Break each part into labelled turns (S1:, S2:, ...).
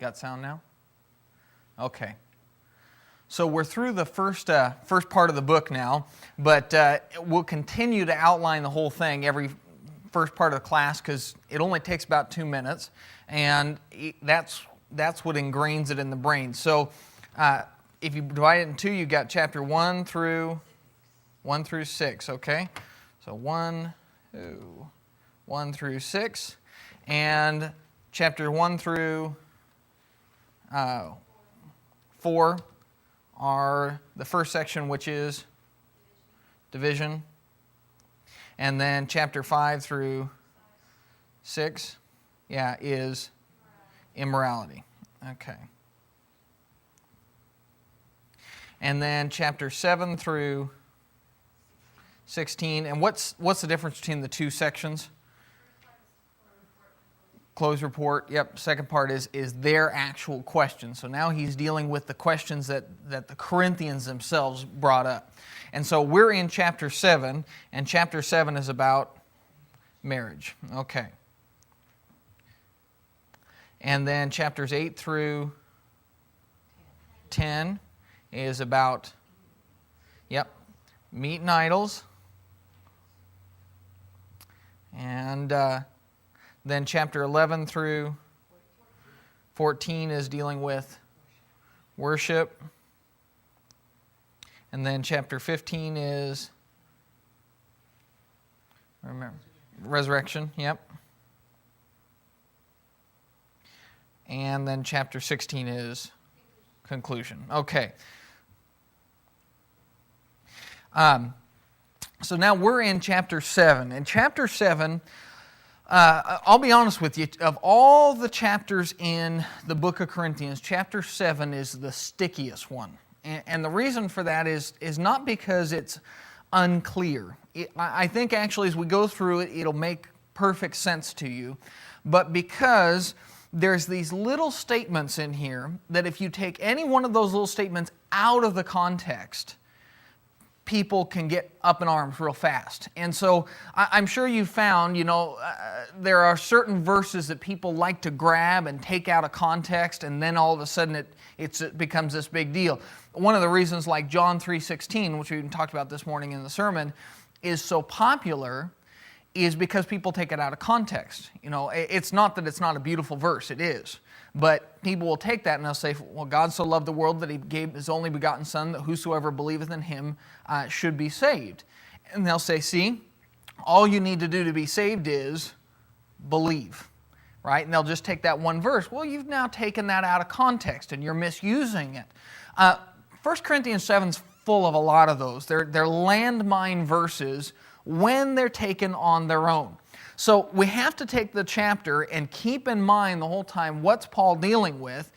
S1: Got sound now? Okay. So we're through the first part of the book now, but we'll continue to outline the whole thing every first part of the class because it only takes about 2 minutes, and that's what ingrains it in the brain. So if you divide it in two, you got chapter 1 through 6, okay? So 1 through 6, and chapter 1 through 4 are the first section, which is division. And then chapter 5 through 6, is immorality. Okay. And then chapter 7 through 16. And what's the difference between the two sections? Close report. Yep. Second part is their actual questions. So now he's dealing with the questions that the Corinthians themselves brought up. And so we're in chapter 7, and chapter 7 is about marriage. Okay. And then chapters 8 through 10 is about, meat and idols. And then chapter 11 through 14 is dealing with worship. And then chapter 15 is resurrection. Yep. And then chapter 16 is conclusion. Okay. So now we're in chapter 7. And chapter 7, I'll be honest with you, of all the chapters in the book of Corinthians, chapter 7 is the stickiest one. And the reason for that is not because it's unclear. I think actually as we go through it, it'll make perfect sense to you. But because there's these little statements in here that if you take any one of those little statements out of the context, people can get up in arms real fast. And so I'm sure you found, there are certain verses that people like to grab and take out of context, and then all of a sudden it becomes this big deal. One of the reasons like John 3:16, which we even talked about this morning in the sermon, is so popular is because people take it out of context. It's not that it's not a beautiful verse, it is. But people will take that and they'll say, well, God so loved the world that He gave His only begotten Son, that whosoever believeth in Him should be saved. And they'll say, see, all you need to do to be saved is believe. Right? And they'll just take that one verse. Well, you've now taken that out of context and you're misusing it. 1 Corinthians 7 is full of a lot of those. They're landmine verses when they're taken on their own. So we have to take the chapter and keep in mind the whole time what's Paul dealing with.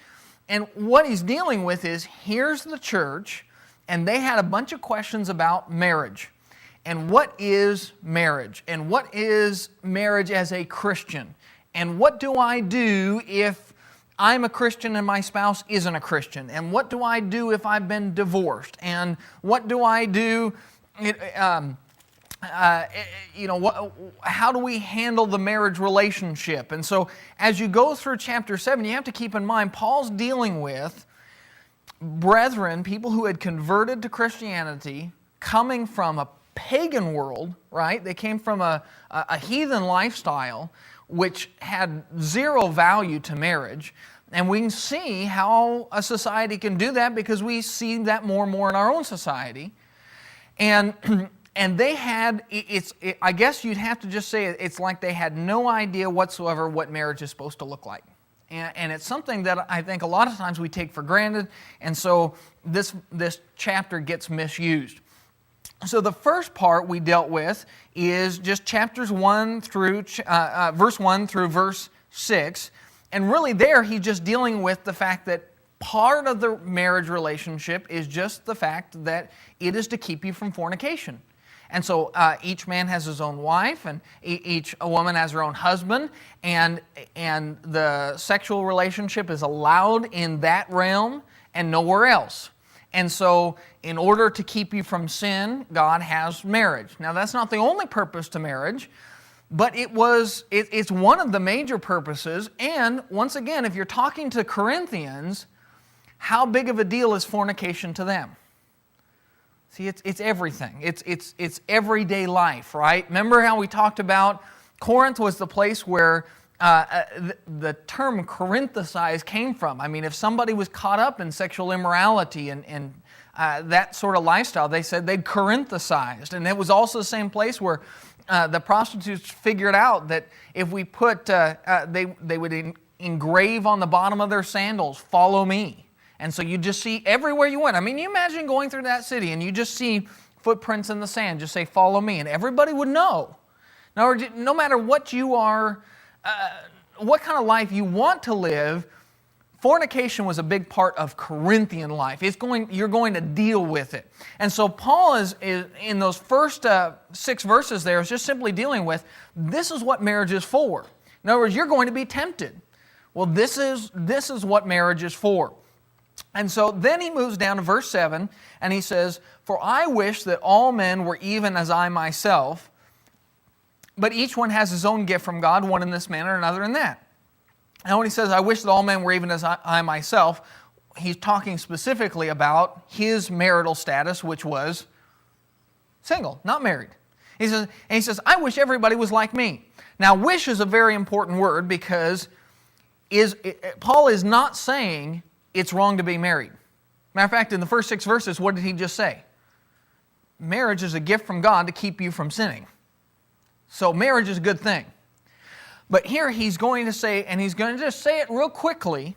S1: And what he's dealing with is, here's the church, and they had a bunch of questions about marriage. And what is marriage? And what is marriage as a Christian? And what do I do if I'm a Christian and my spouse isn't a Christian? And what do I do if I've been divorced? And what do I do? How do we handle the marriage relationship? And so as you go through chapter 7, you have to keep in mind Paul's dealing with brethren, people who had converted to Christianity, coming from a pagan world, right? They came from a heathen lifestyle, which had zero value to marriage. And we can see how a society can do that because we see that more and more in our own society. And they had, I guess you'd have to just say it's like they had no idea whatsoever what marriage is supposed to look like. And it's something that I think a lot of times we take for granted, and so this chapter gets misused. So the first part we dealt with is just chapters 1 through, verse 1 through verse 6, and really there he's just dealing with the fact that part of the marriage relationship is just the fact that it is to keep you from fornication. And so each man has his own wife, and each woman has her own husband, and the sexual relationship is allowed in that realm and nowhere else. And so in order to keep you from sin, God has marriage. Now that's not the only purpose to marriage. But it's one of the major purposes. And once again, if you're talking to Corinthians, how big of a deal is fornication to them? See, it's everything. It's everyday life, right? Remember how we talked about Corinth was the place where the term Corinthicize came from. I mean, if somebody was caught up in sexual immorality and that sort of lifestyle, they said they'd Corinthicized. And it was also the same place where the prostitutes figured out that if we put, they would engrave on the bottom of their sandals, "Follow me." And so you just see everywhere you went. I mean, you imagine going through that city and you just see footprints in the sand, just say, "Follow me," and everybody would know. Now, no matter what you are, what kind of life you want to live, fornication was a big part of Corinthian life. You're going to deal with it. And so Paul is in those first 6 verses there is just simply dealing with, this is what marriage is for. In other words, you're going to be tempted. Well, this is what marriage is for. And so then he moves down to verse 7, and he says, "For I wish that all men were even as I myself, but each one has his own gift from God, one in this manner, another in that." Now when he says, "I wish that all men were even as I myself," he's talking specifically about his marital status, which was single, not married. He says, "I wish everybody was like me." Now, wish is a very important word because Paul is not saying it's wrong to be married. Matter of fact, in the first 6 verses, what did he just say? Marriage is a gift from God to keep you from sinning. So marriage is a good thing. But here he's going to say, and he's going to just say it real quickly,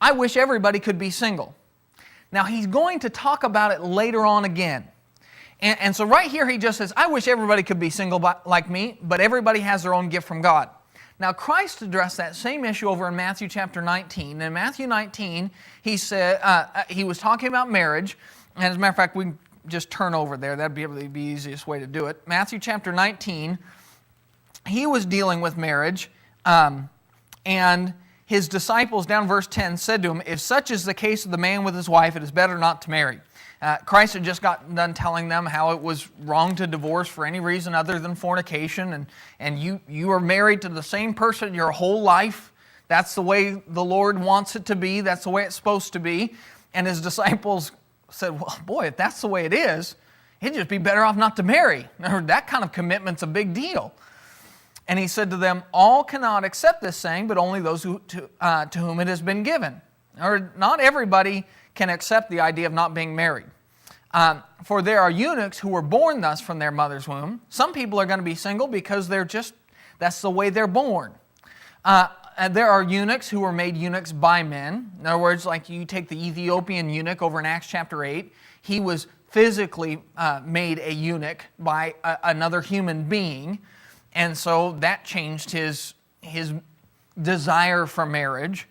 S1: "I wish everybody could be single." Now he's going to talk about it later on again. And so right here he just says, "I wish everybody could be single like me, but everybody has their own gift from God." Now Christ addressed that same issue over in Matthew chapter 19. In Matthew 19, he said he was talking about marriage. And as a matter of fact, we can just turn over there. That'd be the easiest way to do it. Matthew chapter 19, he was dealing with marriage. And his disciples, down verse 10, said to him, "If such is the case of the man with his wife, it is better not to marry." Christ had just gotten done telling them how it was wrong to divorce for any reason other than fornication, and you are married to the same person your whole life. That's the way the Lord wants it to be. That's the way it's supposed to be. And his disciples said, "Well, boy, if that's the way it is, it'd just be better off not to marry." That kind of commitment's a big deal. And he said to them, "All cannot accept this saying, but only those to whom it has been given." Or not everybody can accept the idea of not being married. For there are eunuchs who were born thus from their mother's womb. Some people are going to be single because that's the way they're born. And there are eunuchs who were made eunuchs by men. In other words, like you take the Ethiopian eunuch over in Acts chapter 8, he was physically made a eunuch by another human being. And so that changed his desire for marriage.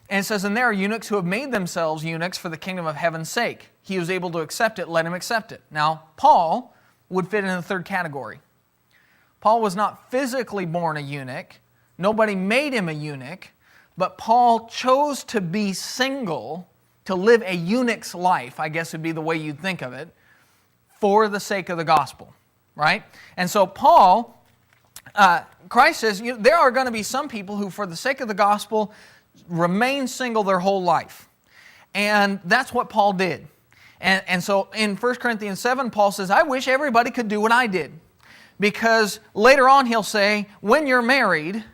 S1: And it says, "And there are eunuchs who have made themselves eunuchs for the kingdom of heaven's sake. He who is able to accept it, let him accept it." Now, Paul would fit in the third category. Paul was not physically born a eunuch. Nobody made him a eunuch. But Paul chose to be single, to live a eunuch's life, I guess would be the way you'd think of it, for the sake of the gospel, right? And so Christ says, there are going to be some people who, for the sake of the gospel, remain single their whole life. And that's what Paul did. And so in 1 Corinthians 7, Paul says, "I wish everybody could do what I did." Because later on he'll say, when you're married,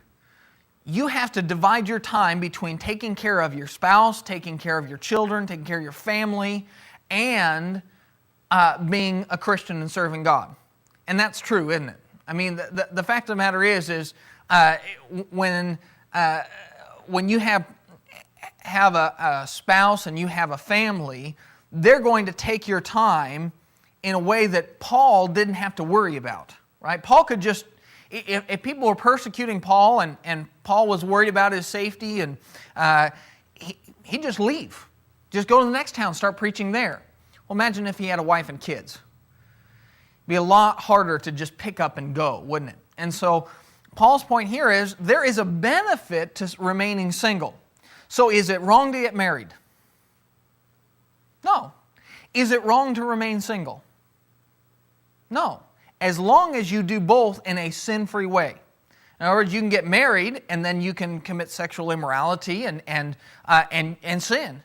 S1: you have to divide your time between taking care of your spouse, taking care of your children, taking care of your family, and being a Christian and serving God. And that's true, isn't it? I mean, the fact of the matter is when you have a spouse and you have a family, they're going to take your time in a way that Paul didn't have to worry about, right? Paul could just, if people were persecuting Paul and Paul was worried about his safety, and he'd just leave. Just go to the next town, start preaching there. Well, imagine if he had a wife and kids. It'd be a lot harder to just pick up and go, wouldn't it? And so Paul's point here is there is a benefit to remaining single. So is it wrong to get married? No. Is it wrong to remain single? No. As long as you do both in a sin-free way. In other words, you can get married and then you can commit sexual immorality and sin.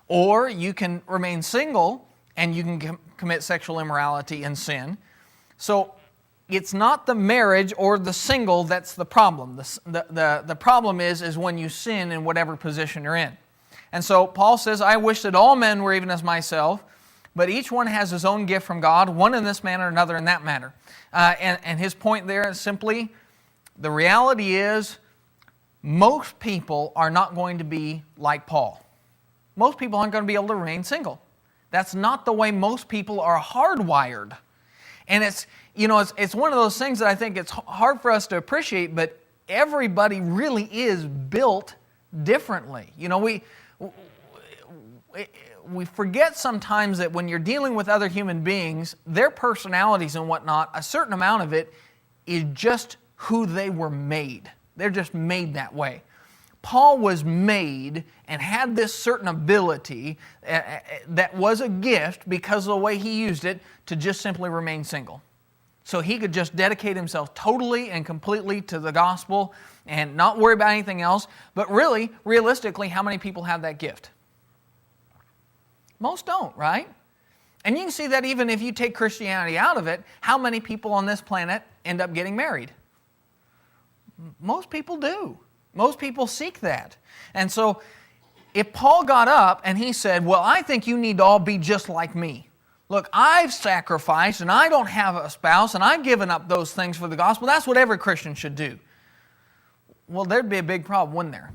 S1: Or you can remain single and you can commit sexual immorality and sin. So it's not the marriage or the single that's the problem. The problem is when you sin in whatever position you're in. And so Paul says, I wish that all men were even as myself, but each one has his own gift from God, one in this manner, another in that manner. And his point there is simply, the reality is most people are not going to be like Paul. Most people aren't going to be able to remain single. That's not the way most people are hardwired. And it's one of those things that I think it's hard for us to appreciate, but everybody really is built differently. We forget sometimes that when you're dealing with other human beings, their personalities and whatnot, a certain amount of it is just who they were made. They're just made that way. Paul was made and had this certain ability that was a gift because of the way he used it to just simply remain single. So he could just dedicate himself totally and completely to the gospel and not worry about anything else. But really, realistically, how many people have that gift? Most don't, right? And you can see that even if you take Christianity out of it, how many people on this planet end up getting married? Most people do. Most people seek that. And so if Paul got up and he said, well, I think you need to all be just like me. Look, I've sacrificed and I don't have a spouse and I've given up those things for the gospel. That's what every Christian should do. Well, there'd be a big problem, wouldn't there?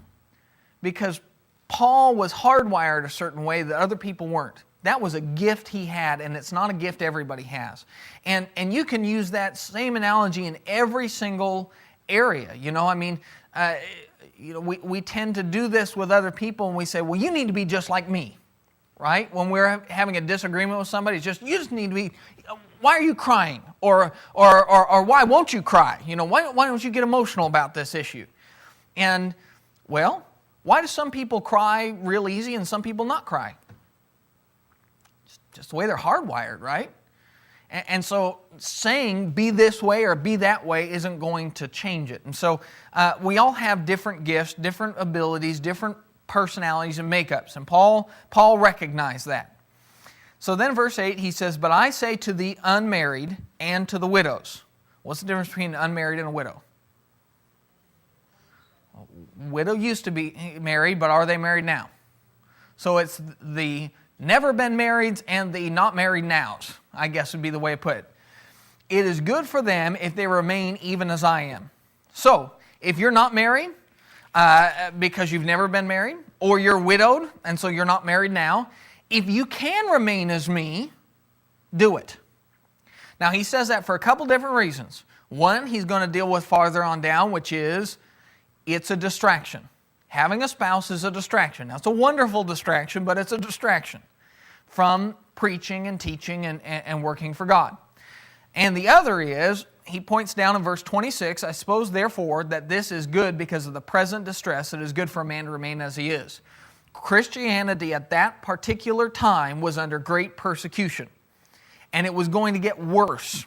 S1: Because Paul was hardwired a certain way that other people weren't. That was a gift he had, and it's not a gift everybody has. And you can use that same analogy in every single area. We tend to do this with other people, and we say, well, you need to be just like me, right? When we're having a disagreement with somebody, it's just, you just need to be, why are you crying? Or why won't you cry? Why don't you get emotional about this issue? And, well, why do some people cry real easy and some people not cry? It's just the way they're hardwired, right? And so saying be this way or be that way isn't going to change it. And so we all have different gifts, different abilities, different personalities and makeups. And Paul recognized that. So then verse 8, he says, but I say to the unmarried and to the widows. What's the difference between an unmarried and a widow? Widow used to be married, but are they married now? So it's the never been marrieds and the not married nows, I guess would be the way to put it. It is good for them if they remain even as I am. So, if you're not married because you've never been married, or you're widowed and so you're not married now, if you can remain as me, do it. Now, he says that for a couple different reasons. One, he's going to deal with farther on down, which is it's a distraction. Having a spouse is a distraction. Now, it's a wonderful distraction, but it's a distraction from preaching and teaching and working for God. And the other is, he points down in verse 26, I suppose therefore that this is good because of the present distress, it is good for a man to remain as he is. Christianity at that particular time was under great persecution, and it was going to get worse.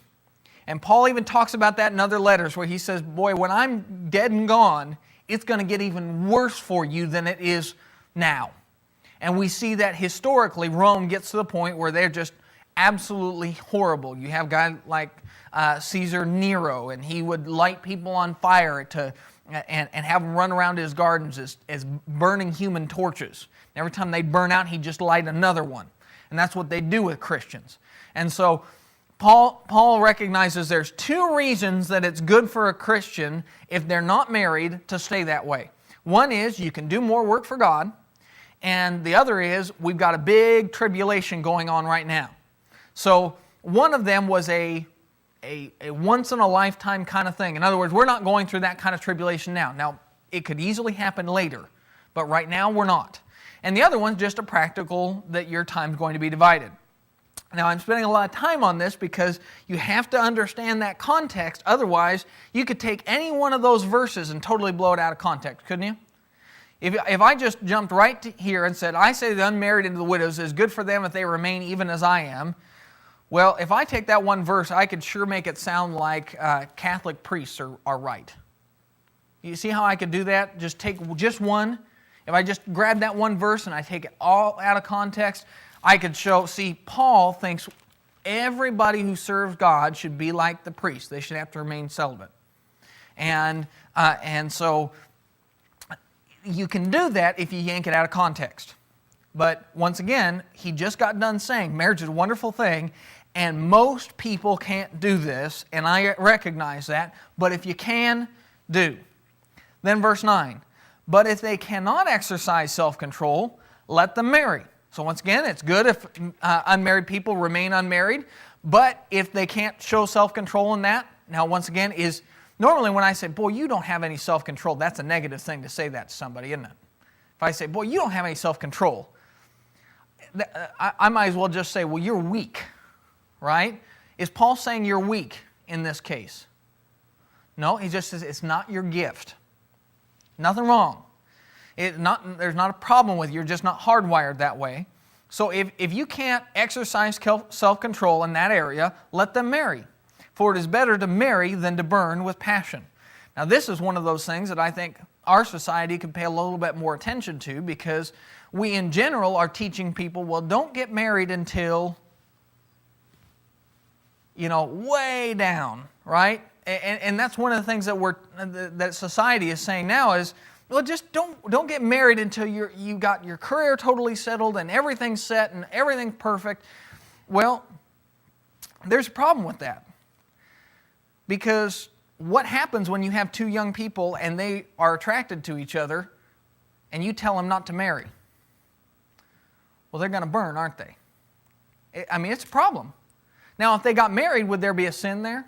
S1: And Paul even talks about that in other letters where he says, boy, when I'm dead and gone, it's going to get even worse for you than it is now. And we see that historically Rome gets to the point where they're just absolutely horrible. You have a guy like Caesar Nero, and he would light people on fire and have them run around his gardens as burning human torches. And every time they'd burn out, he'd just light another one. And that's what they do with Christians. And so Paul recognizes there's two reasons that it's good for a Christian, if they're not married, to stay that way. One is you can do more work for God, and the other is we've got a big tribulation going on right now. So one of them was a once-in-a-lifetime kind of thing. In other words, we're not going through that kind of tribulation now. Now, it could easily happen later, but right now we're not. And the other one's just a practical that your time's going to be divided. Now, I'm spending a lot of time on this because you have to understand that context. Otherwise, you could take any one of those verses and totally blow it out of context, couldn't you? If I just jumped right to here and said, I say the unmarried and the widows is good for them if they remain even as I am, well, if I take that one verse, I could sure make it sound like Catholic priests are right. You see how I could do that? Just take just one. If I just grab that one verse and I take it all out of context, I could see, Paul thinks everybody who serves God should be like the priest. They should have to remain celibate. And so you can do that if you yank it out of context. But once again, he just got done saying marriage is a wonderful thing, and most people can't do this, and I recognize that, but if you can, do. Then verse 9, but if they cannot exercise self-control, let them marry. So once again, it's good if unmarried people remain unmarried, but if they can't show self-control in that, now once again, normally when I say, boy, you don't have any self-control, that's a negative thing to say that to somebody, isn't it? If I say, boy, you don't have any self-control, I might as well just say, well, you're weak, right? Is Paul saying you're weak in this case? No, he just says it's not your gift. Nothing wrong. There's not a problem with you. You're just not hardwired that way. So if you can't exercise self-control in that area, let them marry. For it is better to marry than to burn with passion. Now this is one of those things that I think our society could pay a little bit more attention to, because we in general are teaching people, well, don't get married until, way down, right? And that's one of the things that society is saying now is, well, just don't get married until you got your career totally settled and everything's set and everything's perfect. Well, there's a problem with that. Because what happens when you have two young people and they are attracted to each other and you tell them not to marry? Well, they're going to burn, aren't they? It's a problem. Now, if they got married, would there be a sin there?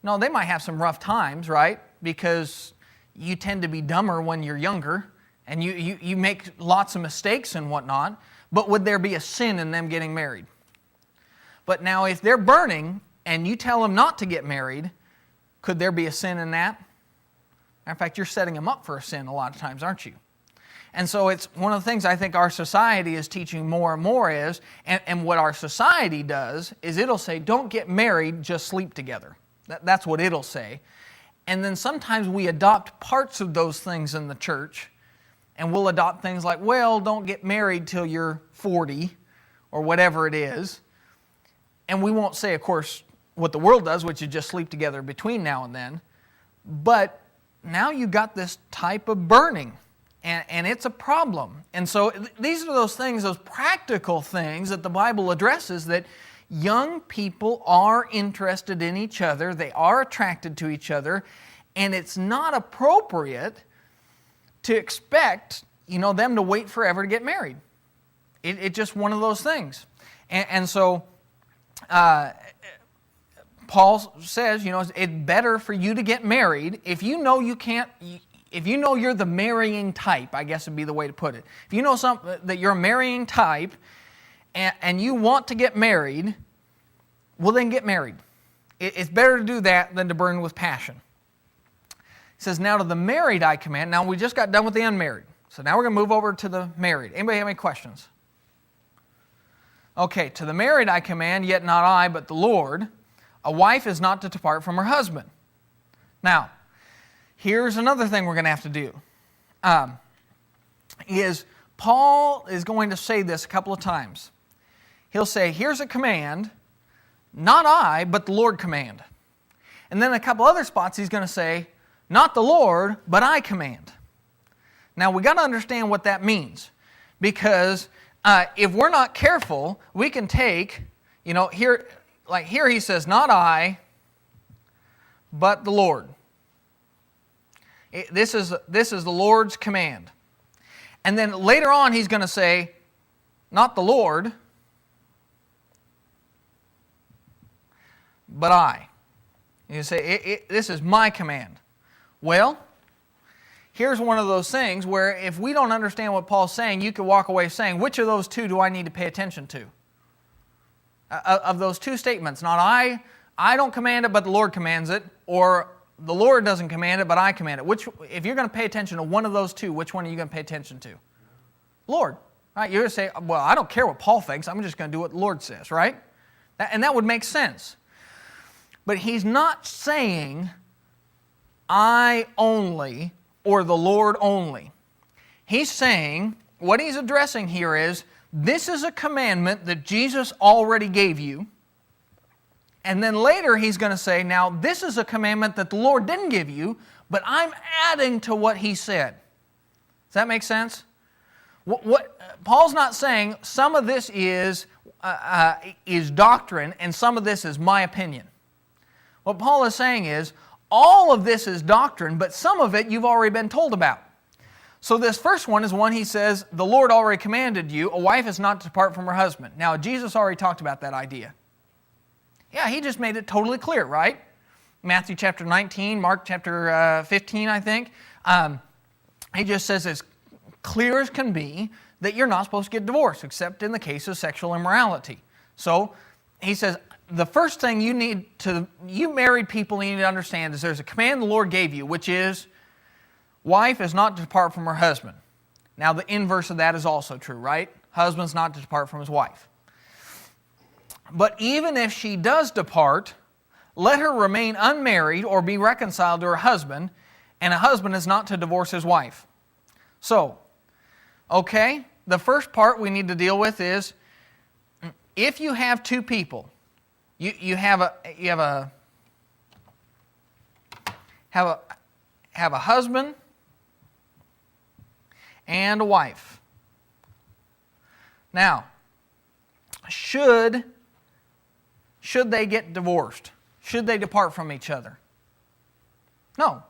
S1: No, they might have some rough times, right? Because you tend to be dumber when you're younger and you make lots of mistakes and whatnot. But would there be a sin in them getting married? But now, if they're burning and you tell them not to get married, could there be a sin in that? Matter of fact, you're setting them up for a sin a lot of times, aren't you? And so it's one of the things I think our society is teaching more and more is, and what our society does is it'll say, don't get married, just sleep together. That's what it'll say. And then sometimes we adopt parts of those things in the church, and we'll adopt things like, well, don't get married till you're 40, or whatever it is. And we won't say, of course, what the world does, which is just sleep together between now and then. But now you got this type of burning, and it's a problem. And so these are those things, those practical things that the Bible addresses, that young people are interested in each other, they are attracted to each other, and it's not appropriate to expect, them to wait forever to get married. It's just one of those things. And so Paul says, it's better for you to get married if you know you can't. If you know you're the marrying type, I guess would be the way to put it. If you know that you're a marrying type and you want to get married, well then get married. It's better to do that than to burn with passion. He says, now to the married I command. Now we just got done with the unmarried. So now we're going to move over to the married. Anybody have any questions? Okay, to the married I command, yet not I, but the Lord, a wife is not to depart from her husband. Now, here's another thing we're going to have to do. Paul is going to say this a couple of times. He'll say, here's a command, not I, but the Lord command. And then a couple other spots he's going to say, not the Lord, but I command. Now we got to understand what that means, because if we're not careful, we can take, here he says, not I, but the Lord. This is the Lord's command. And then later on he's going to say, not the Lord, but I. You say, this is my command. Well, here's one of those things where if we don't understand what Paul's saying, you could walk away saying, which of those two do I need to pay attention to? Of those two statements, not I don't command it, but the Lord commands it, or the Lord doesn't command it, but I command it. If you're going to pay attention to one of those two, which one are you going to pay attention to? Lord. Right? You're going to say, well, I don't care what Paul thinks. I'm just going to do what the Lord says, right? And that would make sense. But he's not saying I only, or the Lord only. He's saying, what he's addressing here is, this is a commandment that Jesus already gave you. And then later he's going to say, now this is a commandment that the Lord didn't give you, but I'm adding to what he said. Does that make sense? What Paul's not saying some of this is doctrine and some of this is my opinion. What Paul is saying is, all of this is doctrine, but some of it you've already been told about. So this first one is one he says, the Lord already commanded you, a wife is not to depart from her husband. Now, Jesus already talked about that idea. Yeah, he just made it totally clear, right? Matthew chapter 19, Mark chapter 15, I think. He just says as clear as can be that you're not supposed to get divorced, except in the case of sexual immorality. So he says, the first thing you married people need to understand is there's a command the Lord gave you, which is, wife is not to depart from her husband. Now the inverse of that is also true, right? Husband's not to depart from his wife. But even if she does depart, let her remain unmarried or be reconciled to her husband, and a husband is not to divorce his wife. So, okay, the first part we need to deal with is, if you have two people, you have a husband and a wife. Now, should they get divorced? Should they depart from each other? No,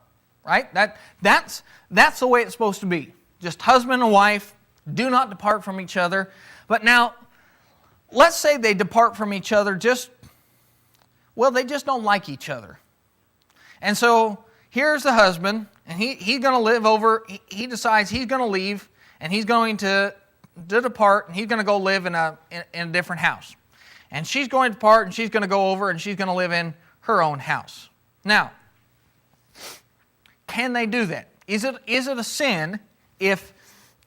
S1: right? That's the way it's supposed to be. Just husband and wife, do not depart from each other. But now, let's say they depart from each other they just don't like each other. And so, here's the husband, and he's going to live over, he decides he's going to leave, and he's going to depart, and he's going to go live in a different house. And she's going to depart, and she's going to go over, and she's going to live in her own house. Now, can they do that? Is it a sin if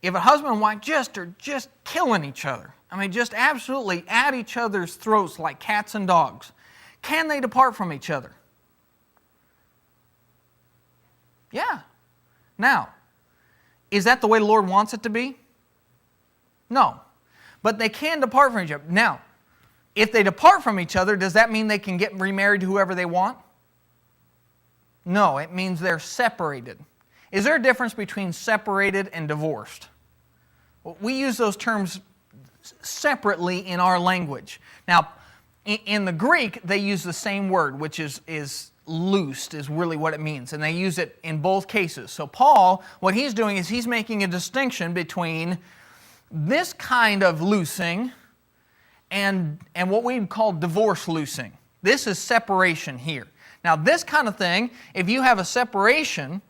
S1: a husband and wife are just killing each other? I mean, just absolutely at each other's throats like cats and dogs. Can they depart from each other? Yeah. Now, is that the way the Lord wants it to be? No. But they can depart from each other. Now, if they depart from each other, does that mean they can get remarried to whoever they want? No, it means they're separated. Is there a difference between separated and divorced? We use those terms separately in our language. Now, in the Greek, they use the same word, which is loosed, is really what it means. And they use it in both cases. So Paul, what he's doing is he's making a distinction between this kind of loosing and what we'd call divorce loosing. This is separation here. Now, this kind of thing, if you have a separation,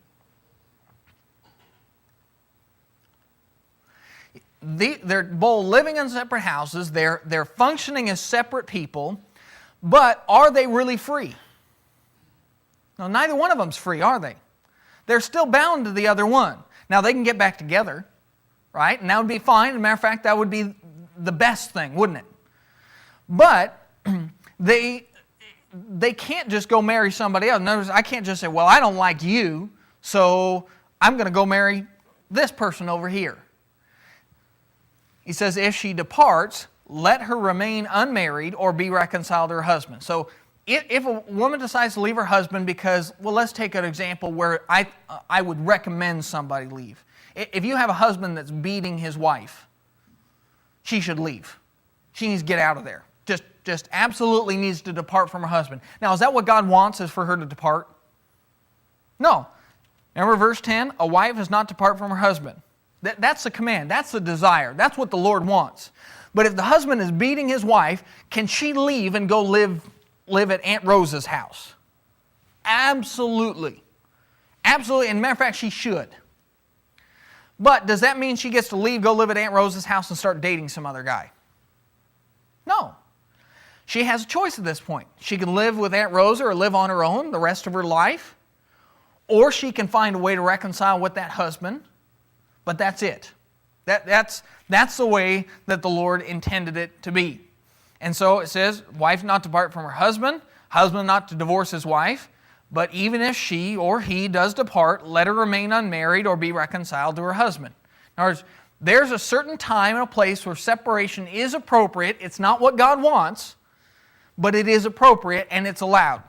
S1: they're both living in separate houses, they're functioning as separate people, but are they really free? No, neither one of them's free, are they? They're still bound to the other one. Now, they can get back together, right? And that would be fine. As a matter of fact, that would be the best thing, wouldn't it? But they can't just go marry somebody else. Notice, I can't just say, well, I don't like you, so I'm going to go marry this person over here. He says, if she departs, let her remain unmarried or be reconciled to her husband. So if a woman decides to leave her husband because, well, let's take an example where I would recommend somebody leave. If you have a husband that's beating his wife, she should leave. She needs to get out of there. Just absolutely needs to depart from her husband. Now, is that what God wants, is for her to depart? No. Remember verse 10? A wife is not to depart from her husband. That's the command. That's the desire. That's what the Lord wants. But if the husband is beating his wife, can she leave and go live at Aunt Rose's house? Absolutely. Absolutely. And matter of fact, she should. But does that mean she gets to leave, go live at Aunt Rose's house and start dating some other guy? No. She has a choice at this point. She can live with Aunt Rosa or live on her own the rest of her life, or she can find a way to reconcile with that husband, but that's it. That's the way that the Lord intended it to be. And so it says, wife not to depart from her husband not to divorce his wife, But even if she or he does depart, let her remain unmarried or be reconciled to her husband. In other words, there's a certain time and a place where separation is appropriate. It's not what God wants, but it is appropriate and it's allowed.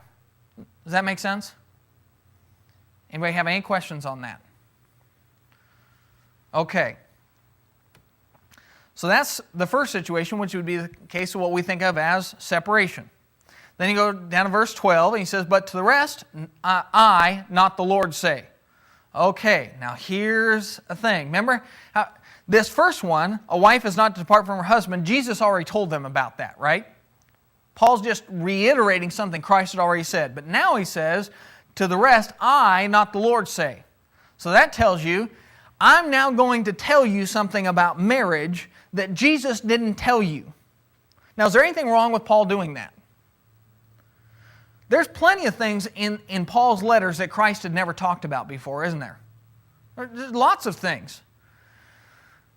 S1: Does that make sense? Anybody have any questions on that? Okay. So that's the first situation, which would be the case of what we think of as separation. Then you go down to verse 12, and he says, but to the rest, I, not the Lord, say. Okay, now here's a thing. Remember, this first one, a wife is not to depart from her husband, Jesus already told them about that, right? Paul's just reiterating something Christ had already said. But now he says, to the rest, I, not the Lord, say. So that tells you, I'm now going to tell you something about marriage that Jesus didn't tell you. Now, is there anything wrong with Paul doing that? There's plenty of things in Paul's letters that Christ had never talked about before, isn't there? There's lots of things.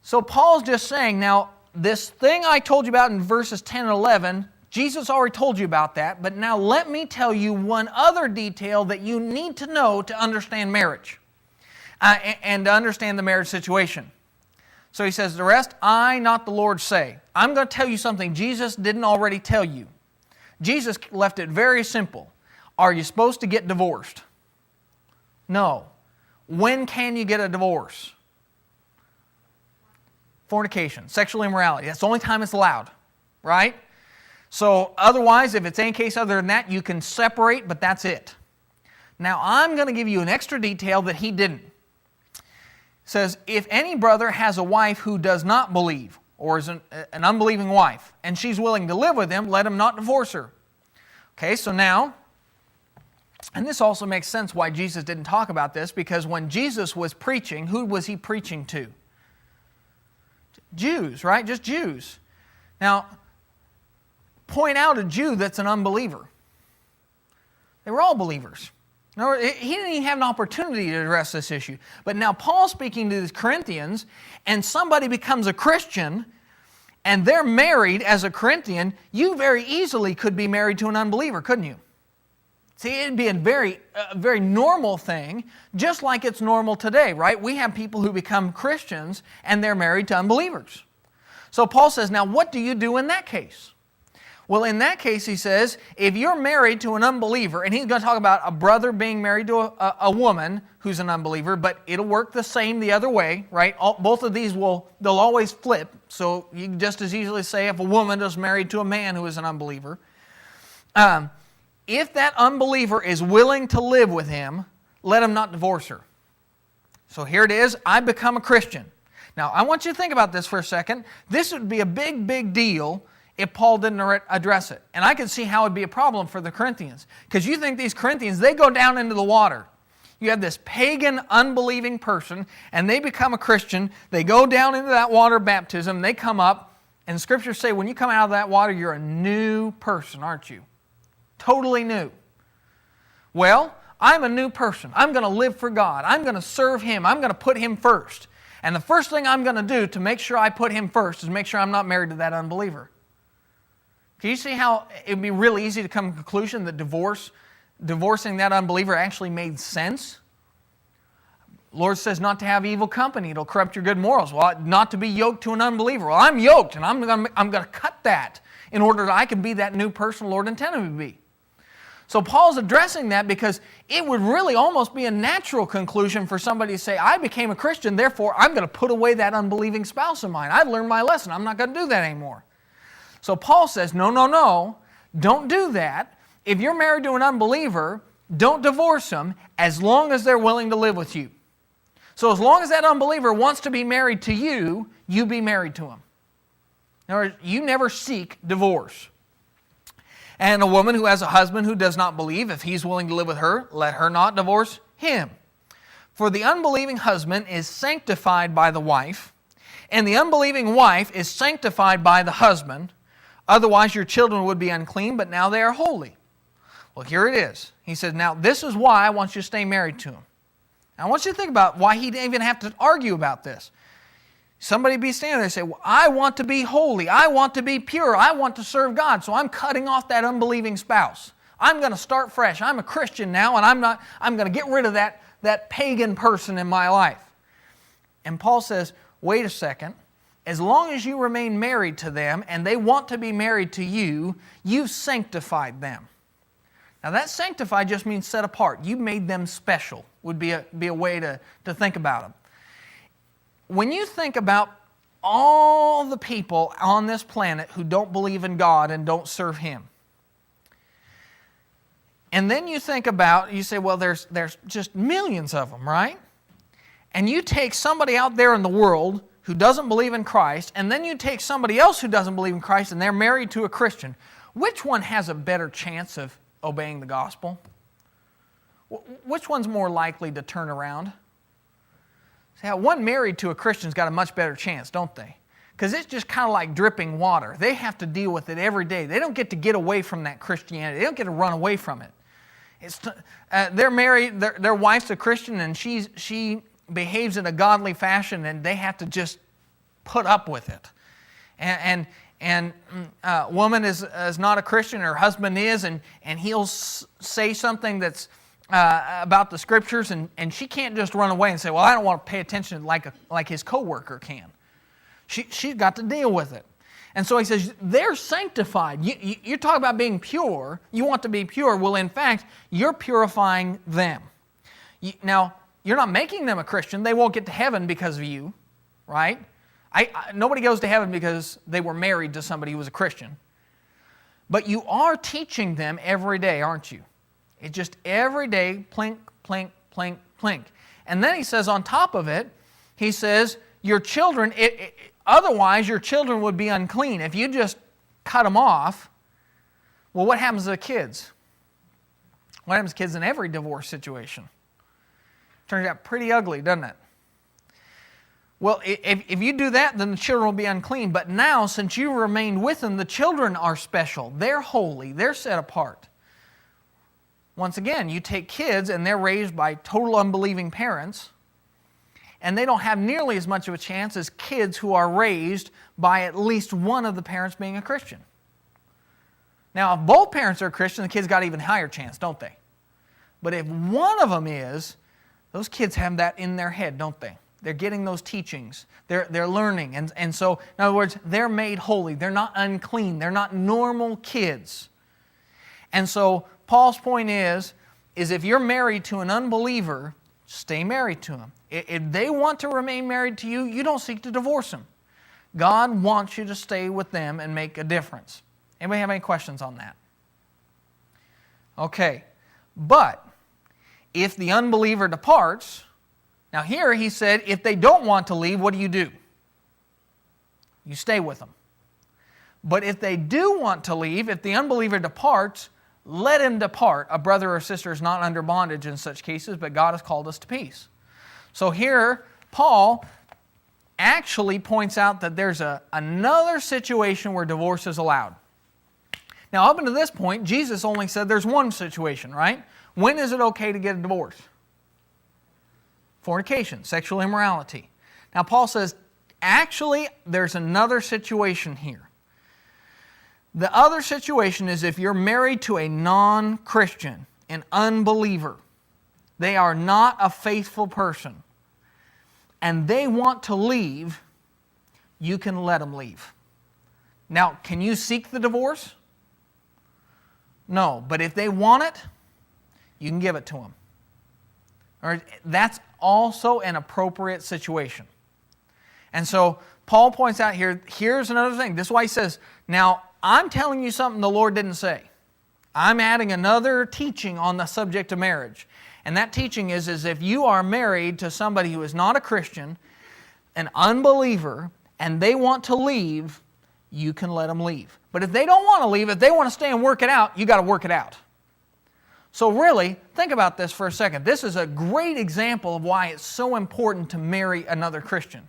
S1: So Paul's just saying, now, this thing I told you about in verses 10 and 11, Jesus already told you about that, but now let me tell you one other detail that you need to know to understand marriage and to understand the marriage situation. So he says, the rest, I, not the Lord, say. I'm going to tell you something Jesus didn't already tell you. Jesus left it very simple. Are you supposed to get divorced? No. When can you get a divorce? Fornication, sexual immorality. That's the only time it's allowed, right? So otherwise, if it's any case other than that, you can separate, but that's it. Now, I'm going to give you an extra detail that he didn't. It says, if any brother has a wife who does not believe, or is an unbelieving wife, and she's willing to live with him, let him not divorce her. Okay, so now, and this also makes sense why Jesus didn't talk about this, because when Jesus was preaching, who was he preaching to? Jews, right? Just Jews. Now, point out a Jew that's an unbeliever. They were all believers. No, he didn't even have an opportunity to address this issue. But now Paul's speaking to the Corinthians, and somebody becomes a Christian, and they're married as a Corinthian, you very easily could be married to an unbeliever, couldn't you? See, it'd be a very normal thing, just like it's normal today, right? We have people who become Christians, and they're married to unbelievers. So Paul says, now what do you do in that case? Well, in that case, he says, if you're married to an unbeliever, and he's going to talk about a brother being married to a woman who's an unbeliever, but it'll work the same the other way, right? Both of these they'll always flip. So you can just as easily say if a woman is married to a man who is an unbeliever. If that unbeliever is willing to live with him, let him not divorce her. So here it is, I become a Christian. Now, I want you to think about this for a second. This would be a big, big deal if Paul didn't address it. And I can see how it would be a problem for the Corinthians. Because you think these Corinthians, they go down into the water. You have this pagan, unbelieving person, and they become a Christian. They go down into that water baptism. They come up, and the Scriptures say when you come out of that water, you're a new person, aren't you? Totally new. Well, I'm a new person. I'm going to live for God. I'm going to serve Him. I'm going to put Him first. And the first thing I'm going to do to make sure I put Him first is make sure I'm not married to that unbeliever. Can you see how it would be really easy to come to the conclusion that divorcing that unbeliever actually made sense? The Lord says not to have evil company. It'll corrupt your good morals. Well, not to be yoked to an unbeliever. Well, I'm yoked, and I'm going to cut that in order that I can be that new person the Lord intended me to be. So Paul's addressing that because it would really almost be a natural conclusion for somebody to say, I became a Christian, therefore I'm going to put away that unbelieving spouse of mine. I've learned my lesson. I'm not going to do that anymore. So Paul says, no, don't do that. If you're married to an unbeliever, don't divorce them as long as they're willing to live with you. So as long as that unbeliever wants to be married to you, you be married to him. In other words, you never seek divorce. And a woman who has a husband who does not believe, if he's willing to live with her, let her not divorce him. For the unbelieving husband is sanctified by the wife, and the unbelieving wife is sanctified by the husband. Otherwise your children would be unclean, but now they are holy. Well, here it is. He says, now this is why I want you to stay married to him. Now, I want you to think about why he didn't even have to argue about this. Somebody be standing there and say, well, I want to be holy. I want to be pure. I want to serve God. So I'm cutting off that unbelieving spouse. I'm going to start fresh. I'm a Christian now, and I'm going to get rid of that pagan person in my life. And Paul says, wait a second. As long as you remain married to them and they want to be married to you, you've sanctified them. Now that sanctified just means set apart. You made them special, would be a way to think about them. When you think about all the people on this planet who don't believe in God and don't serve Him, and then you think about, you say, well, there's just millions of them, right? And you take somebody out there in the world who doesn't believe in Christ, and then you take somebody else who doesn't believe in Christ and they're married to a Christian. Which one has a better chance of obeying the gospel? Which one's more likely to turn around? See, one married to a Christian's got a much better chance, don't they? Because it's just kind of like dripping water. They have to deal with it every day. They don't get to get away from that Christianity. They don't get to run away from it. They're married, their wife's a Christian, and she behaves in a godly fashion, and they have to just put up with it. And a woman is not a Christian, her husband is, and he'll say something that's about the Scriptures, and she can't just run away and say, well, I don't want to pay attention like his coworker can. She's got to deal with it. And so he says, they're sanctified. You talk about being pure. You want to be pure. Well, in fact, you're purifying them. Now, you're not making them a Christian. They won't get to heaven because of you, right? Nobody goes to heaven because they were married to somebody who was a Christian. But you are teaching them every day, aren't you? It's just every day, plink, plink, plink, plink. And then he says on top of it, he says, your children, otherwise your children would be unclean. If you just cut them off, well, what happens to the kids? What happens to kids in every divorce situation? Turns out pretty ugly, doesn't it? Well, if you do that, then the children will be unclean. But now, since you remained with them, the children are special. They're holy. They're set apart. Once again, you take kids and they're raised by total unbelieving parents, and they don't have nearly as much of a chance as kids who are raised by at least one of the parents being a Christian. Now, if both parents are Christian, the kids got an even higher chance, don't they? But if one of them is, those kids have that in their head, don't they? They're getting those teachings. They're learning. And so, in other words, they're made holy. They're not unclean. They're not normal kids. And so, Paul's point is if you're married to an unbeliever, stay married to them. If they want to remain married to you, you don't seek to divorce them. God wants you to stay with them and make a difference. Anybody have any questions on that? Okay. But if the unbeliever departs, now here he said, if they don't want to leave, what do? You stay with them. But if they do want to leave, if the unbeliever departs, let him depart. A brother or sister is not under bondage in such cases, but God has called us to peace. So here, Paul actually points out that there's another situation where divorce is allowed. Now, up until this point, Jesus only said there's one situation, right? When is it okay to get a divorce? Fornication, sexual immorality. Now, Paul says, actually, there's another situation here. The other situation is if you're married to a non-Christian, an unbeliever. They are not a faithful person, and they want to leave, you can let them leave. Now, can you seek the divorce? No, but if they want it, you can give it to them. All right, that's also an appropriate situation. And so Paul points out here, here's another thing. This is why he says, now I'm telling you something the Lord didn't say. I'm adding another teaching on the subject of marriage. And that teaching is if you are married to somebody who is not a Christian, an unbeliever, and they want to leave, you can let them leave. But if they don't want to leave, if they want to stay and work it out, you got to work it out. So really, think about this for a second. This is a great example of why it's so important to marry another Christian.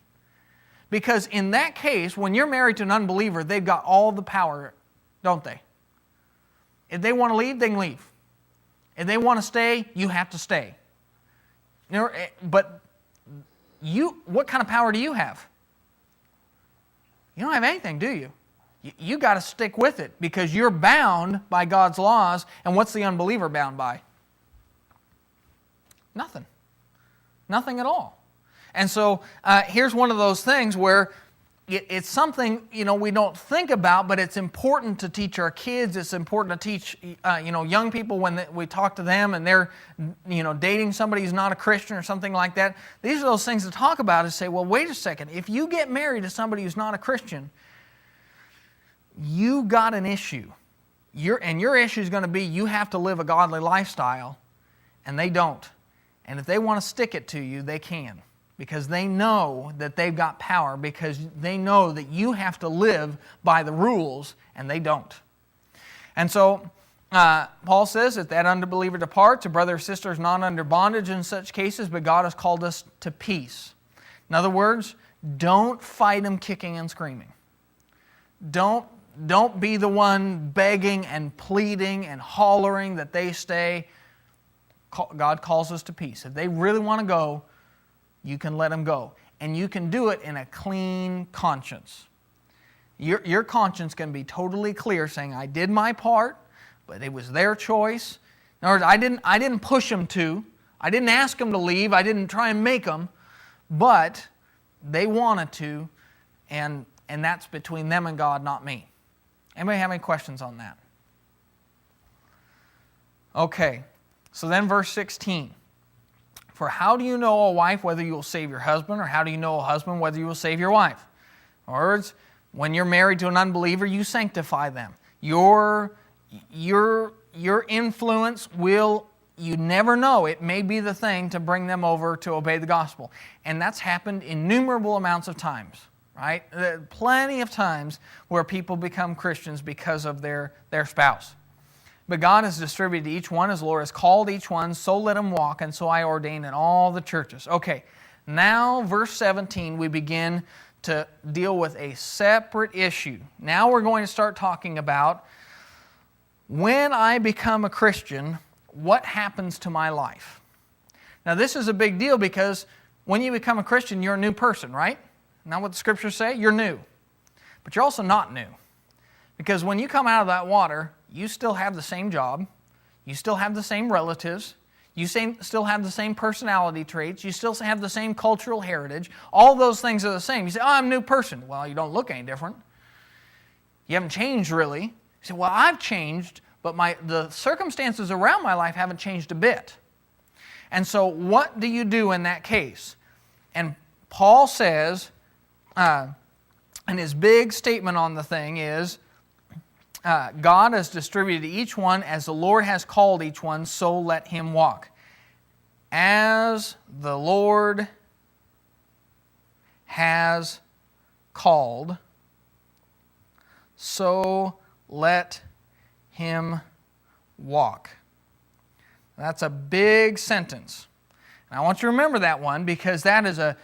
S1: Because in that case, when you're married to an unbeliever, they've got all the power, don't they? If they want to leave, they can leave. If they want to stay, you have to stay. You know, but what kind of power do you have? You don't have anything, do you? You got to stick with it because you're bound by God's laws. And what's the unbeliever bound by? Nothing. Nothing at all. And so here's one of those things where it's something, we don't think about, but it's important to teach our kids. It's important to teach, young people when we talk to them and they're, dating somebody who's not a Christian or something like that. These are those things to talk about and say, well, wait a second. If you get married to somebody who's not a Christian, you got an issue. Your issue is going to be you have to live a godly lifestyle, and they don't. And if they want to stick it to you, they can. Because they know that they've got power, because they know that you have to live by the rules, and they don't. And so, Paul says, if that unbeliever departs, a brother or sister is not under bondage in such cases, but God has called us to peace. In other words, don't fight them kicking and screaming. Don't be the one begging and pleading and hollering that they stay. God calls us to peace. If they really want to go, you can let them go. And you can do it in a clean conscience. Your conscience can be totally clear, saying, I did my part, but it was their choice. In other words, I didn't push them to. I didn't ask them to leave. I didn't try and make them. But they wanted to, and that's between them and God, not me. Anybody have any questions on that? Okay, so then verse 16. For how do you know, O wife, whether you will save your husband, or how do you know, O husband, whether you will save your wife? In other words, when you're married to an unbeliever, you sanctify them. Your influence will, you never know, it may be the thing to bring them over to obey the gospel. And that's happened innumerable amounts of times, right? There are plenty of times where people become Christians because of their spouse. But God has distributed to each one as the Lord has called each one, so let him walk, and so I ordain in all the churches. Okay, now verse 17, we begin to deal with a separate issue. Now we're going to start talking about when I become a Christian, what happens to my life? Now this is a big deal because when you become a Christian, you're a new person, right? Isn't that what the Scriptures say? You're new. But you're also not new. Because when you come out of that water, you still have the same job, you still have the same relatives, you still have the same personality traits, you still have the same cultural heritage. All those things are the same. You say, I'm a new person. Well, you don't look any different. You haven't changed really. You say, well, I've changed, but the circumstances around my life haven't changed a bit. And so what do you do in that case? And Paul says, and his big statement on the thing is, God has distributed each one as the Lord has called each one, so let him walk. As the Lord has called, so let him walk. That's a big sentence. And I want you to remember that one because that is a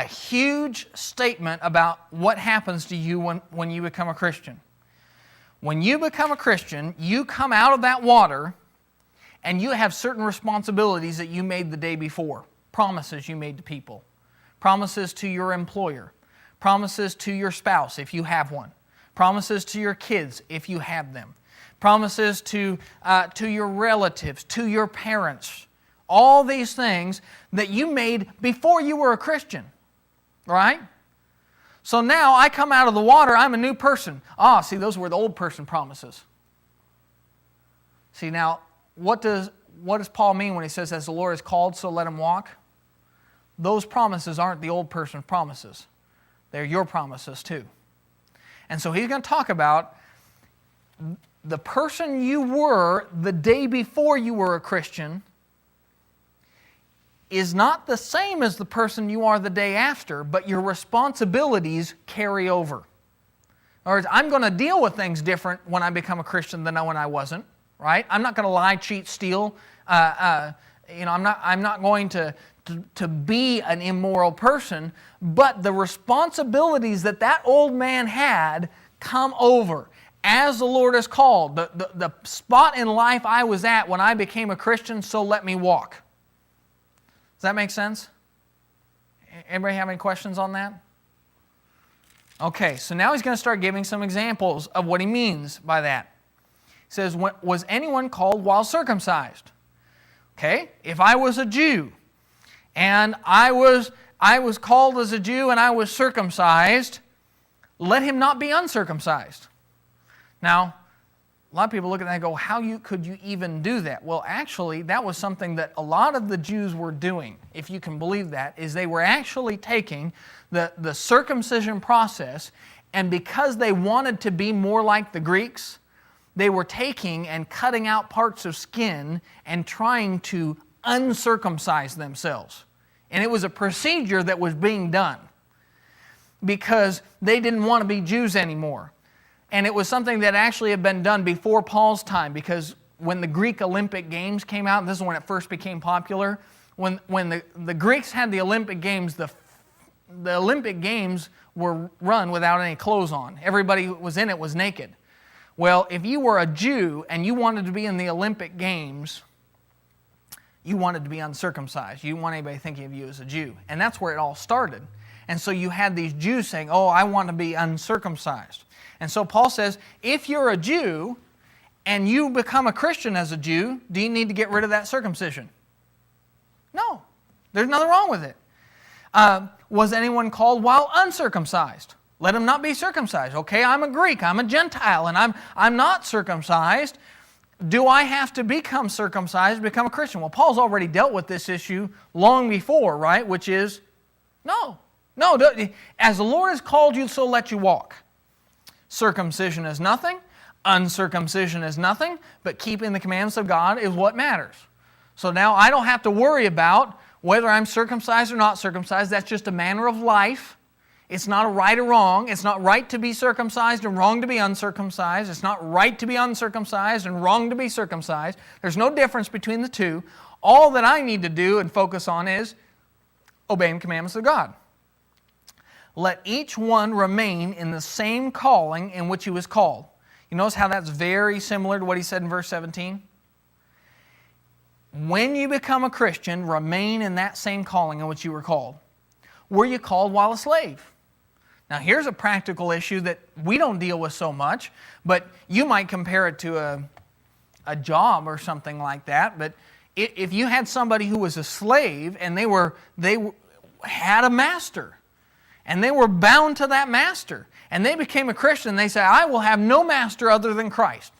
S1: huge statement about what happens to you when you become a Christian. When you become a Christian, you come out of that water and you have certain responsibilities that you made the day before. Promises you made to people. Promises to your employer. Promises to your spouse if you have one. Promises to your kids if you have them. Promises to your relatives, to your parents. All these things that you made before you were a Christian. Right? So now I come out of the water, I'm a new person. See, those were the old person promises. See, now, what does Paul mean when he says, as the Lord has called, so let him walk? Those promises aren't the old person promises. They're your promises too. And so he's going to talk about the person you were the day before you were a Christian is not the same as the person you are the day after, but your responsibilities carry over. In other words, I'm going to deal with things different when I become a Christian than when I wasn't, right? I'm not going to lie, cheat, steal. I'm not going to be an immoral person, but the responsibilities that old man had come over. As the Lord has called, the spot in life I was at when I became a Christian, so let me walk. Does that make sense? Anybody have any questions on that? Okay, so now he's going to start giving some examples of what he means by that. He says, was anyone called while circumcised? Okay, if I was a Jew and I was called as a Jew and I was circumcised, let him not be uncircumcised. Now, a lot of people look at that and go, could you even do that? Well, actually, that was something that a lot of the Jews were doing, if you can believe that, is they were actually taking the circumcision process, and because they wanted to be more like the Greeks, they were taking and cutting out parts of skin and trying to uncircumcise themselves. And it was a procedure that was being done because they didn't want to be Jews anymore. And it was something that actually had been done before Paul's time, because when the Greek Olympic Games came out, and this is when it first became popular, when the Greeks had the Olympic Games, the Olympic Games were run without any clothes on. Everybody who was in it was naked. Well, if you were a Jew and you wanted to be in the Olympic Games, you wanted to be uncircumcised. You didn't want anybody thinking of you as a Jew. And that's where it all started. And so you had these Jews saying, oh, I want to be uncircumcised. And so Paul says, if you're a Jew and you become a Christian as a Jew, do you need to get rid of that circumcision? No. There's nothing wrong with it. Was anyone called while uncircumcised? Let him not be circumcised. Okay, I'm a Greek, I'm a Gentile, and I'm not circumcised. Do I have to become circumcised to become a Christian? Well, Paul's already dealt with this issue long before, right? Which is, no. As the Lord has called you, so let you walk. Circumcision is nothing, uncircumcision is nothing, but keeping the commandments of God is what matters. So now I don't have to worry about whether I'm circumcised or not circumcised. That's just a manner of life. It's not a right or wrong. It's not right to be circumcised and wrong to be uncircumcised. It's not right to be uncircumcised and wrong to be circumcised. There's no difference between the two. All that I need to do and focus on is obeying the commandments of God. Let each one remain in the same calling in which he was called. You notice how that's very similar to what he said in verse 17? When you become a Christian, remain in that same calling in which you were called. Were you called while a slave? Now here's a practical issue that we don't deal with so much, but you might compare it to a job or something like that. But if you had somebody who was a slave and they had a master, and they were bound to that master, and they became a Christian, they say, I will have no master other than Christ.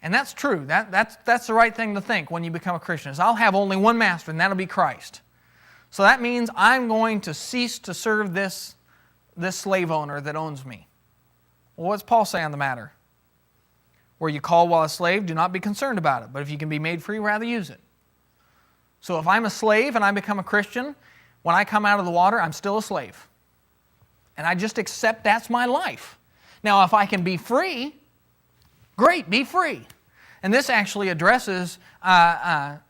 S1: And that's true. That's the right thing to think when you become a Christian, is I'll have only one master, and that'll be Christ. So that means I'm going to cease to serve this slave owner that owns me. Well, what's Paul say on the matter? Were you called while a slave? Do not be concerned about it. But if you can be made free, rather use it. So if I'm a slave and I become a Christian, when I come out of the water, I'm still a slave. And I just accept that's my life. Now, if I can be free, great, be free. And this actually addresses the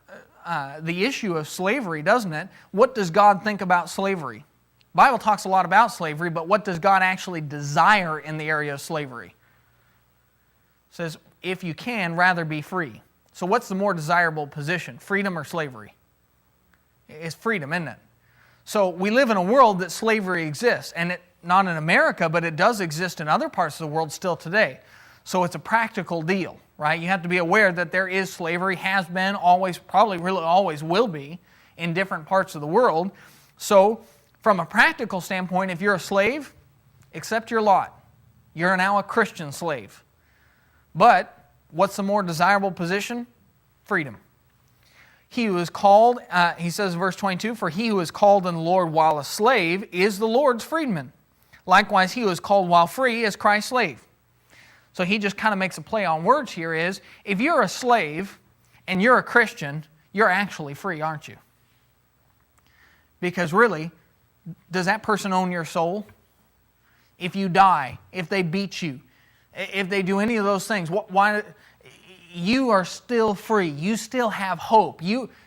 S1: issue of slavery, doesn't it? What does God think about slavery? The Bible talks a lot about slavery, but what does God actually desire in the area of slavery? It says, if you can, rather be free. So what's the more desirable position, freedom or slavery? It's freedom, isn't it? So we live in a world that slavery exists, and not in America, but it does exist in other parts of the world still today. So it's a practical deal, right? You have to be aware that there is slavery, has been, always, probably really always will be in different parts of the world. So from a practical standpoint, if you're a slave, accept your lot. You're now a Christian slave. But what's the more desirable position? Freedom. He who is called, he says in verse 22, for he who is called in the Lord while a slave is the Lord's freedman. Likewise, he who is called while free is Christ's slave. So he just kind of makes a play on words here is, if you're a slave and you're a Christian, you're actually free, aren't you? Because really, does that person own your soul? If you die, if they beat you, if they do any of those things, why? You are still free. You still have hope.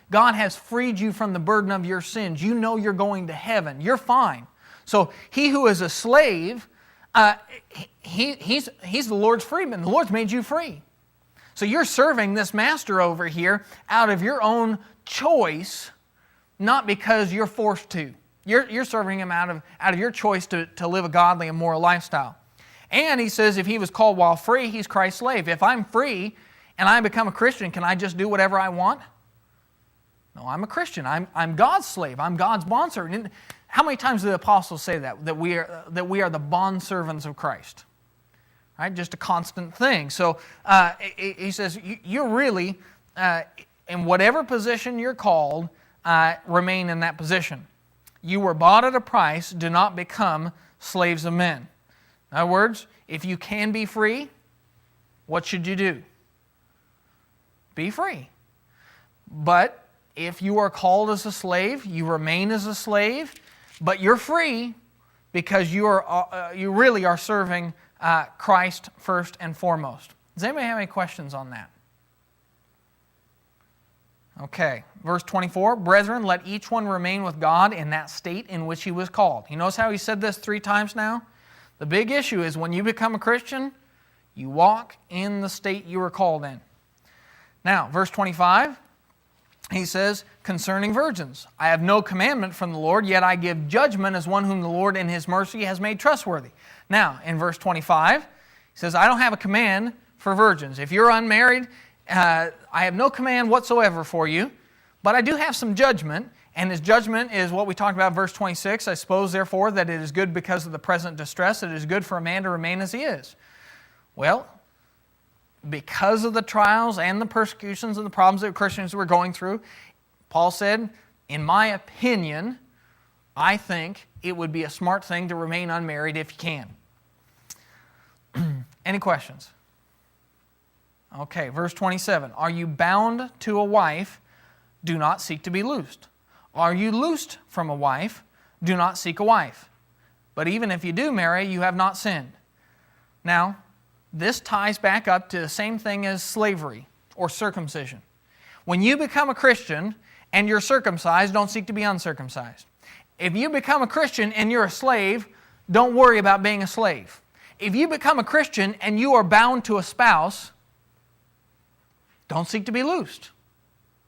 S1: God has freed you from the burden of your sins. You know you're going to heaven. You're fine. So he who is a slave, he's the Lord's freedman. The Lord's made you free. So you're serving this master over here out of your own choice, not because you're forced to. You're serving him out of your choice to live a godly and moral lifestyle. And he says if he was called while free, he's Christ's slave. If I'm free and I become a Christian, can I just do whatever I want? No, I'm a Christian. I'm God's slave. I'm God's bondservant. How many times do the apostles say that? That we are the bondservants of Christ. Right? Just a constant thing. So he says, you're really, in whatever position you're called, remain in that position. You were bought at a price. Do not become slaves of men. In other words, if you can be free, what should you do? Be free. But if you are called as a slave, you remain as a slave, but you're free because you really are serving Christ first and foremost. Does anybody have any questions on that? Okay, verse 24, brethren, let each one remain with God in that state in which he was called. You notice how he said this 3 times now? The big issue is when you become a Christian, you walk in the state you were called in. Now, verse 25, he says, concerning virgins, I have no commandment from the Lord, yet I give judgment as one whom the Lord in His mercy has made trustworthy. Now, in verse 25, he says, I don't have a command for virgins. If you're unmarried, I have no command whatsoever for you, but I do have some judgment, and His judgment is what we talked about in verse 26. I suppose, therefore, that it is good because of the present distress, it is good for a man to remain as he is. Well, because of the trials and the persecutions and the problems that Christians were going through, Paul said, in my opinion, I think it would be a smart thing to remain unmarried if you can. Any questions? Okay, verse 27. Are you bound to a wife? Do not seek to be loosed. Are you loosed from a wife? Do not seek a wife. But even if you do marry, you have not sinned. Now, this ties back up to the same thing as slavery or circumcision. When you become a Christian and you're circumcised, don't seek to be uncircumcised. If you become a Christian and you're a slave, don't worry about being a slave. If you become a Christian and you are bound to a spouse, don't seek to be loosed.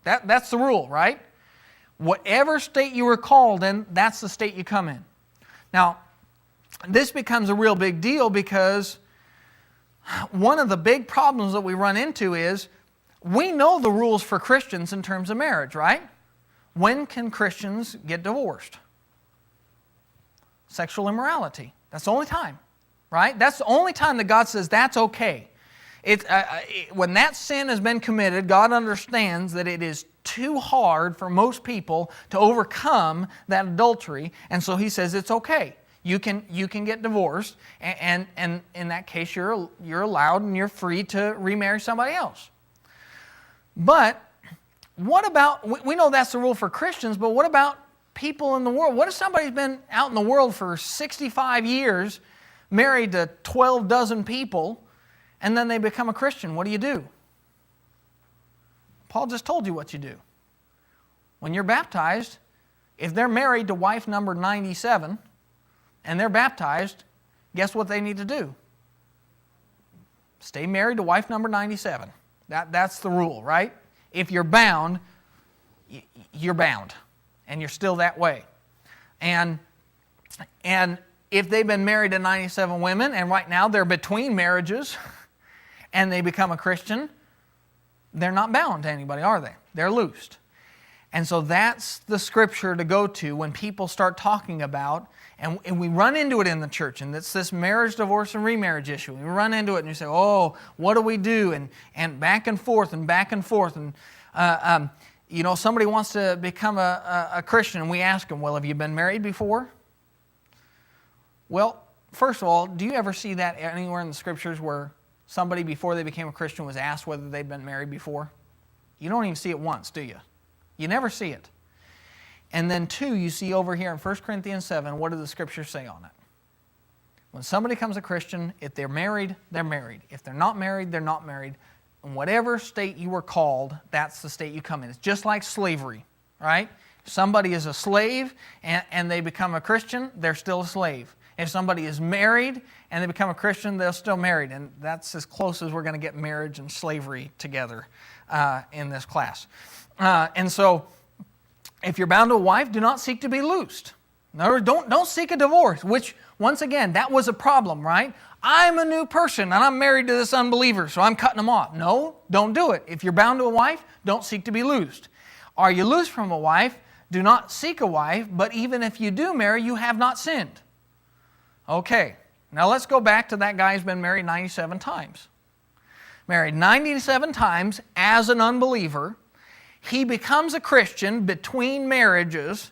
S1: That's the rule, right? Whatever state you were called in, that's the state you come in. Now, this becomes a real big deal because one of the big problems that we run into is we know the rules for Christians in terms of marriage, right? When can Christians get divorced? Sexual immorality. That's the only time, right? That's the only time that God says that's okay. When that sin has been committed, God understands that it is too hard for most people to overcome that adultery, and so He says it's okay. You can get divorced, and in that case, you're allowed and you're free to remarry somebody else. But what about, we know that's the rule for Christians, but what about people in the world? What if somebody's been out in the world for 65 years, married to 12 dozen people, and then they become a Christian? What do? Paul just told you what you do. When you're baptized, if they're married to wife number 97, and they're baptized, guess what they need to do? Stay married to wife number 97. That's the rule, right? If you're bound, you're bound. And you're still that way. And if they've been married to 97 women, and right now they're between marriages, and they become a Christian, they're not bound to anybody, are they? They're loosed. And so that's the scripture to go to when people start talking about, and we run into it in the church, and it's this marriage, divorce, and remarriage issue. We run into it and you say, oh, what do we do? And back and forth and back and forth. And, somebody wants to become a Christian, and we ask them, well, have you been married before? Well, first of all, do you ever see that anywhere in the scriptures where somebody before they became a Christian was asked whether they'd been married before? You don't even see it once, do you? You never see it. And then 2, you see over here in 1 Corinthians 7, what do the scriptures say on it? When somebody becomes a Christian, if they're married, they're married. If they're not married, they're not married. In whatever state you were called, that's the state you come in. It's just like slavery, right? If somebody is a slave and they become a Christian, they're still a slave. If somebody is married and they become a Christian, they're still married. And that's as close as we're going to get marriage and slavery together in this class. And so, if you're bound to a wife, do not seek to be loosed. In other words, don't seek a divorce, which, once again, that was a problem, right? I'm a new person and I'm married to this unbeliever, so I'm cutting him off. No, don't do it. If you're bound to a wife, don't seek to be loosed. Are you loosed from a wife? Do not seek a wife, but even if you do marry, you have not sinned. Okay, now let's go back to that guy who's been married 97 times. Married 97 times as an unbeliever. He becomes a Christian between marriages,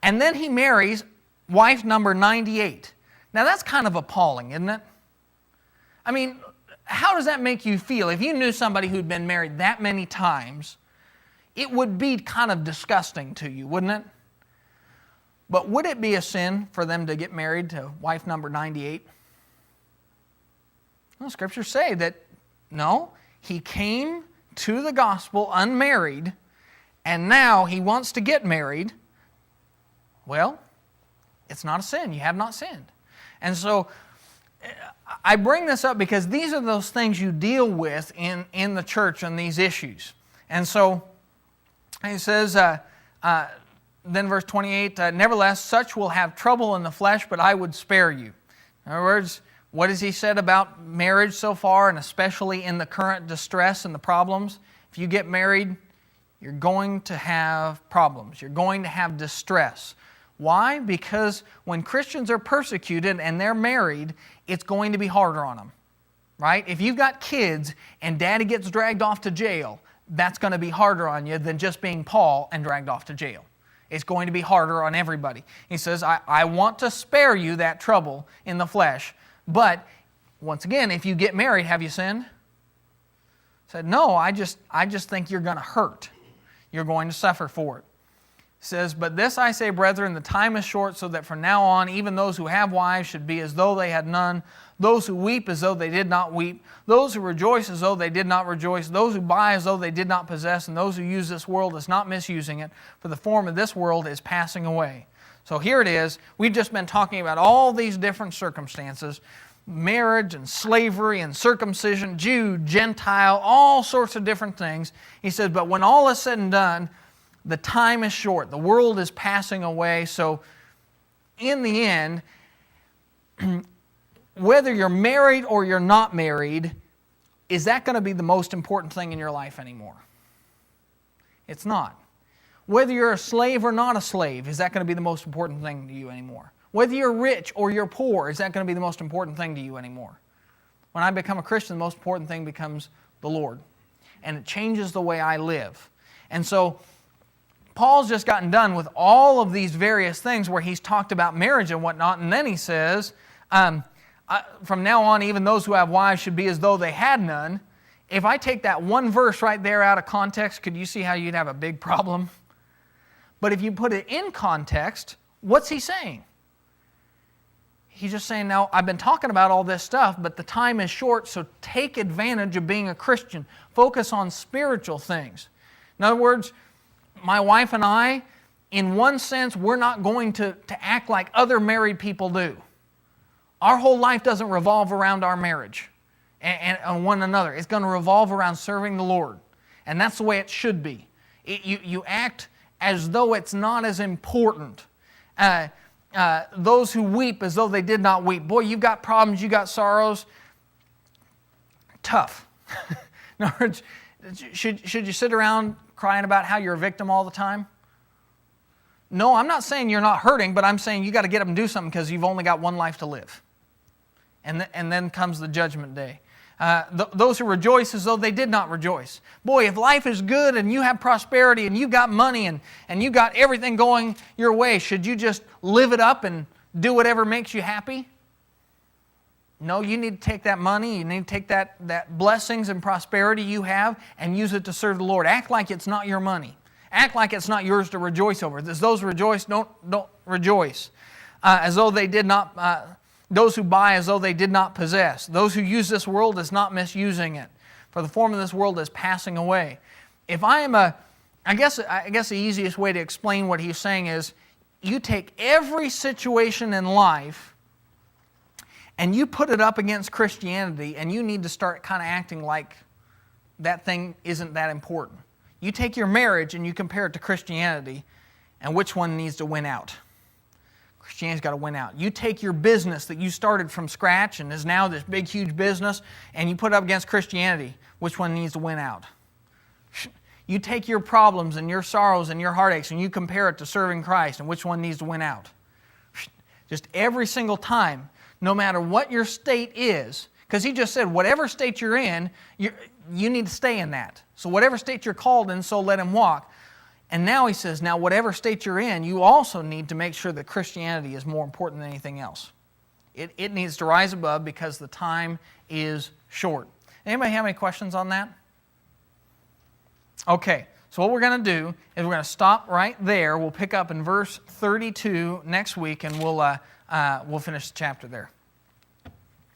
S1: and then he marries wife number 98. Now that's kind of appalling, isn't it? I mean, how does that make you feel? If you knew somebody who'd been married that many times, it would be kind of disgusting to you, wouldn't it? But would it be a sin for them to get married to wife number 98? Well, Scriptures say that, no, he came to the gospel unmarried, and now he wants to get married. Well, it's not a sin. You have not sinned. And so I bring this up because these are those things you deal with in the church on these issues. And so he says, then verse 28, nevertheless, such will have trouble in the flesh, but I would spare you. In other words, what has he said about marriage so far, and especially in the current distress and the problems? If you get married, you're going to have problems. You're going to have distress. Why? Because when Christians are persecuted and they're married, it's going to be harder on them, right? If you've got kids and daddy gets dragged off to jail, that's going to be harder on you than just being Paul and dragged off to jail. It's going to be harder on everybody. He says, I want to spare you that trouble in the flesh. But, once again, if you get married, have you sinned? He said, no, I just think you're going to hurt. You're going to suffer for it. He says, but this I say, brethren, the time is short, so that from now on, even those who have wives should be as though they had none, those who weep as though they did not weep, those who rejoice as though they did not rejoice, those who buy as though they did not possess, and those who use this world as not misusing it, for the form of this world is passing away. So here it is. We've just been talking about all these different circumstances, marriage and slavery and circumcision, Jew, Gentile, all sorts of different things. He says, but when all is said and done, the time is short. The world is passing away. So in the end, whether you're married or you're not married, is that going to be the most important thing in your life anymore? It's not. Whether you're a slave or not a slave, is that going to be the most important thing to you anymore? Whether you're rich or you're poor, is that going to be the most important thing to you anymore? When I become a Christian, the most important thing becomes the Lord. And it changes the way I live. And so Paul's just gotten done with all of these various things where he's talked about marriage and whatnot, and then he says, from now on, even those who have wives should be as though they had none. If I take that one verse right there out of context, could you see how you'd have a big problem? But if you put it in context, what's he saying? He's just saying, now, I've been talking about all this stuff, but the time is short, so take advantage of being a Christian. Focus on spiritual things. In other words, my wife and I, in one sense, we're not going to act like other married people do. Our whole life doesn't revolve around our marriage and one another. It's going to revolve around serving the Lord. And that's the way it should be. You act as though it's not as important. Those who weep as though they did not weep. Boy, you've got problems, you've got sorrows. Tough. In other words, should you sit around crying about how you're a victim all the time? No, I'm not saying you're not hurting, but I'm saying you got to get up and do something because you've only got one life to live. And then comes the judgment day. Those who rejoice as though they did not rejoice. Boy, if life is good and you have prosperity and you've got money and you've got everything going your way, should you just live it up and do whatever makes you happy? No, you need to take that money, you need to take that blessings and prosperity you have and use it to serve the Lord. Act like it's not your money. Act like it's not yours to rejoice over. As those who rejoice, don't rejoice. As though they did not... Those who buy as though they did not possess. Those who use this world as not misusing it. For the form of this world is passing away. If I am I guess the easiest way to explain what he's saying is, you take every situation in life and you put it up against Christianity, and you need to start kind of acting like that thing isn't that important. You take your marriage and you compare it to Christianity, and which one needs to win out? Christianity's got to win out. You take your business that you started from scratch and is now this big, huge business, and you put it up against Christianity. Which one needs to win out? You take your problems and your sorrows and your heartaches and you compare it to serving Christ, and which one needs to win out? Just every single time, no matter what your state is, because he just said, whatever state you're in, you need to stay in that. So whatever state you're called in, so let him walk. And now he says, now whatever state you're in, you also need to make sure that Christianity is more important than anything else. It needs to rise above because the time is short. Anybody have any questions on that? Okay, so what we're going to do is we're going to stop right there. We'll pick up in verse 32 next week, and we'll finish the chapter there.